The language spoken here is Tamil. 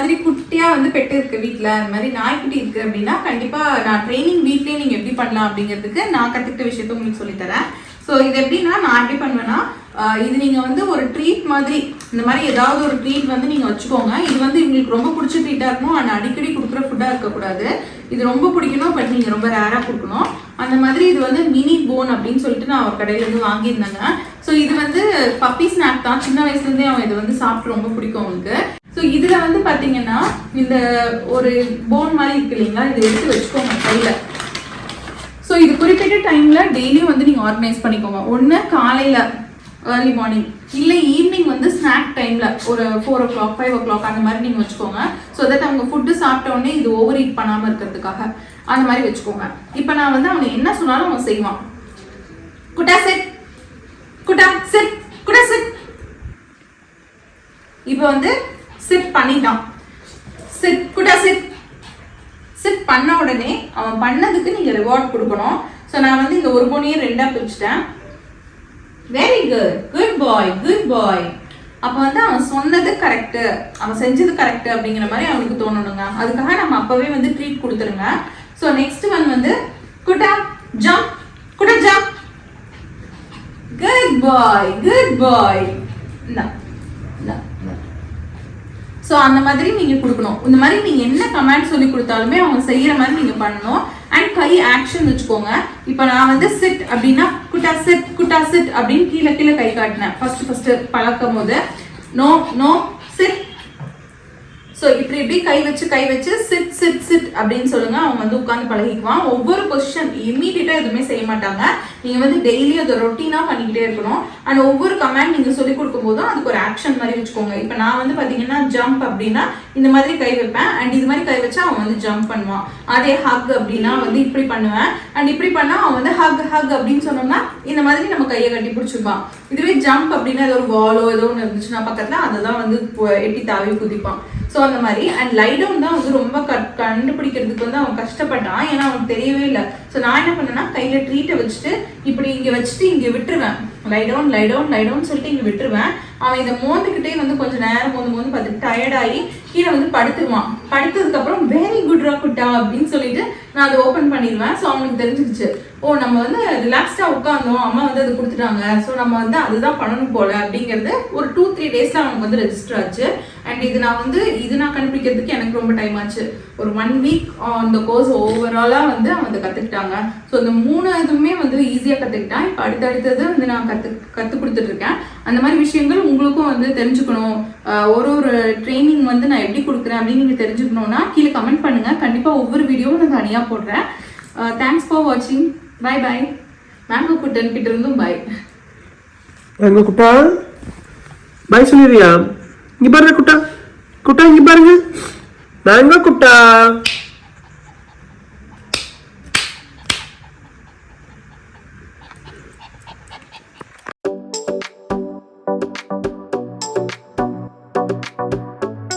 மாதிரி குட்டியா வந்து பெட்டு இருக்கு வீட்டுல, அந்த மாதிரி நாய்க்குட்டி இருக்கு அப்படின்னா கண்டிப்பா நான் ட்ரைனிங் வீட்லயே நீங்க எப்படி பண்ணலாம் அப்படிங்கிறதுக்கு நான் கத்துக்கிட்ட விஷயத்த உங்களுக்கு சொல்லி தரேன். ஸோ இது எப்படின்னா நான் எப்படி பண்ணுவேன்னா, இது நீங்க வந்து ஒரு ட்ரீட் மாதிரி இந்த மாதிரி ஏதாவது ஒரு ட்ரீட் வந்து நீங்க வச்சுக்கோங்க. இது வந்து இவங்களுக்கு ரொம்ப பிடிச்ச ட்ரீட்டா இருக்கணும், அண்ட் அடிக்கடி கொடுக்குற ஃபுட்டா இருக்கக்கூடாது. இது ரொம்ப பிடிக்கணும், பட் நீங்க ரொம்ப ரேரா கொடுக்கணும். அந்த மாதிரி இது வந்து மினி போன் அப்படின்னு சொல்லிட்டு நான் ஒரு கடையில இருந்து வாங்கியிருந்தேங்க. ஸோ இது வந்து பப்பி ஸ்நாக் தான், சின்ன வயசுல இருந்தே அவன் இது வந்து சாப்பிட்டு ரொம்ப பிடிக்கும் அவனுக்கு. ஸோ இதுல வந்து பாத்தீங்கன்னா இந்த ஒரு போன் மாதிரி இருக்கு இல்லைங்களா, இதை எடுத்து வச்சுக்கோங்க கையில. ஸோ இது குறிப்பிட்ட டைம்ல டெய்லியும் வந்து நீங்க ஆர்கனைஸ் பண்ணிக்கோங்க. ஒன்று காலையில ஏர்லி மார்னிங், இல்லை ஈவினிங் வந்து ஸ்நாக் டைம்ல ஒரு 4 o'clock 5 o'clock அந்த மாதிரி நீங்க வச்சுக்கோங்க. ஸோ தட் அவங்க ஃபுட்டு சாப்பிட்ட உடனே இது ஓவர் ஈட் பண்ணாம இருக்கிறதுக்காக அந்த மாதிரி வச்சுக்கோங்க. இப்போ நான் வந்து அவனை என்ன சொன்னாலும் அவன் செய்வான். குட்டா செட், குட்டா செட், குட்டா செட். இப்போ வந்து சிட் பண்ணிட்டான். சிட், குட்டா சிட். சிட் பண்ண உடனே அவன் பண்ணதுக்கு நீங்க ரிவார்ட் கொடுக்கணும். ஸோ நான் வந்து இந்த ஒரு போனியை 2ஆ பிரிச்சுட்டேன். வெரி குட், குட் பாய், குட் பாய். அப்போ வந்து அவன் சொன்னது கரெக்டு, அவன் செஞ்சது கரெக்டு அப்படிங்கிற மாதிரி அவனுக்கு தோணணுங்க. அதுக்காக நம்ம அப்பவே வந்து ட்ரீட் கொடுத்துருங்க. ஸோ நெக்ஸ்ட் ஒன் வந்து குட்டா ஜம்ப், குட்டா ஜம்ப். குட் பாய், குட் பாய். ஸோ அந்த மாதிரி நீங்க கொடுக்கணும். இந்த மாதிரி நீங்க என்ன கமாண்ட் சொல்லி கொடுத்தாலுமே அவங்க செய்யற மாதிரி நீங்க பண்ணணும். அண்ட் கை ஆக்ஷன் வச்சுக்கோங்க. இப்போ நான் வந்து சிட் அப்படின்னா குட்டா சிட், குட்டா சிட் அப்படின்னு கீழே கீழே கை காட்டினேன் ஃபர்ஸ்ட் பழக்கும் போது. No no chit. ஸோ இப்படி கை வச்சு சிட் சிட் சிட் அப்படின்னு சொல்லுங்க. அவங்க வந்து உட்காந்து பழகிக்குவான். ஒவ்வொரு பொசிஷன் இம்மீடியட்டா எதுவுமே செய்ய மாட்டாங்க. நீங்க வந்து டெய்லி அதை ரொட்டீனா பண்ணிக்கிட்டே இருக்கணும். அண்ட் ஒவ்வொரு கமாண்ட் நீங்க சொல்லி கொடுக்கும் போதும் அதுக்கு ஒரு ஆக்ஷன் மாதிரி வச்சுக்கோங்க. இப்போ நான் வந்து பாத்தீங்கன்னா ஜம்ப் அப்படின்னா இந்த மாதிரி கை வைப்பேன், அண்ட் இது மாதிரி கை வச்சா அவன் வந்து ஜம்ப் பண்ணுவான். அதே ஹக் அப்படின்னா வந்து இப்படி பண்ணுவேன், அண்ட் இப்படி பண்ணா அவன் வந்து ஹக் ஹக் அப்படின்னு சொன்னோம்னா இந்த மாதிரி நம்ம கையை கட்டி பிடிச்சிருப்பான். இதுவே ஜம்ப் அப்படின்னா ஏதோ ஒரு வாலோ ஏதோ ஒன்று இருந்துச்சுன்னா பக்கத்துல அதை தான் வந்து எட்டி தாவி குதிப்பான். ஸோ அந்த மாதிரி. அண்ட் லைடவுன் தான் வந்து ரொம்ப கண்டுபிடிக்கிறதுக்கு வந்து அவன் கஷ்டப்பட்டான், ஏன்னா அவனுக்கு தெரியவே இல்லை. ஸோ நான் என்ன பண்ணேன்னா கையில ட்ரீட்டை வச்சுட்டு இப்படி இங்க வச்சுட்டு இங்க விட்டுருவேன். லைடவுன் லைடவுன் லைடவுன் சொல்லிட்டு இங்க விட்டுருவேன். அவன் இதை மோந்துக்கிட்டே வந்து கொஞ்சம் நேரம் மோந்து பார்த்துட்டு டயர்டாகி கீழே வந்து படுத்துருவான். படுத்ததுக்கு அப்புறம் வெரி குட் ராக்குட்டா அப்படின்னு சொல்லிட்டு நான் அதை ஓப்பன் பண்ணிடுவேன். ஸோ அவனுக்கு தெரிஞ்சிருச்சு, ஓ நம்ம வந்து ரிலாக்ஸ்டா உட்காந்தோம், அம்மா வந்து அதை கொடுத்துட்டாங்க, ஸோ நம்ம வந்து அதுதான் பண்ணணும் போல அப்படிங்கிறது ஒரு 2-3 daysல அவனுக்கு வந்து ரெஜிஸ்டர் ஆச்சு. அண்ட் இது நான் கண்டுபிடிக்கிறதுக்கு எனக்கு ரொம்ப டைம் ஆச்சு. ஒரு 1 week அந்த கோர்ஸ் ஓவராலா வந்து அவன் அதை கத்துக்கிட்டாங்க. ஸோ இந்த 3 இதுவுமே வந்து ஈஸியா கத்துக்கிட்டான். இப்போ அடுத்தடுத்தது வந்து நான் கத்து கொடுத்துட்டு இருக்கேன். அந்த மாதிரி விஷயங்கள் உங்களுக்கும் வந்து தெரிஞ்சுக்கணும். ஒரு ட்ரைனிங் வந்து நான் எப்படி கொடுக்குறேன் அப்படின்னு நீங்க தெரிஞ்சுக்கணும்னா கீழே கமெண்ட் பண்ணுங்க. கண்டிப்பா ஒவ்வொரு வீடியோவும் நான் தனியா போடுறேன். தேங்க்ஸ் ஃபார் வாட்சிங். Bye bye. மேங்கோ குட்டன் கிட்ட இருந்தும் பை. மேங்கோ குட்டா பை சொல்லிடுறியா? இங்க பாருங்க குட்டா, குட்டா இங்க பாருங்க. மேங்கோ குட்டா.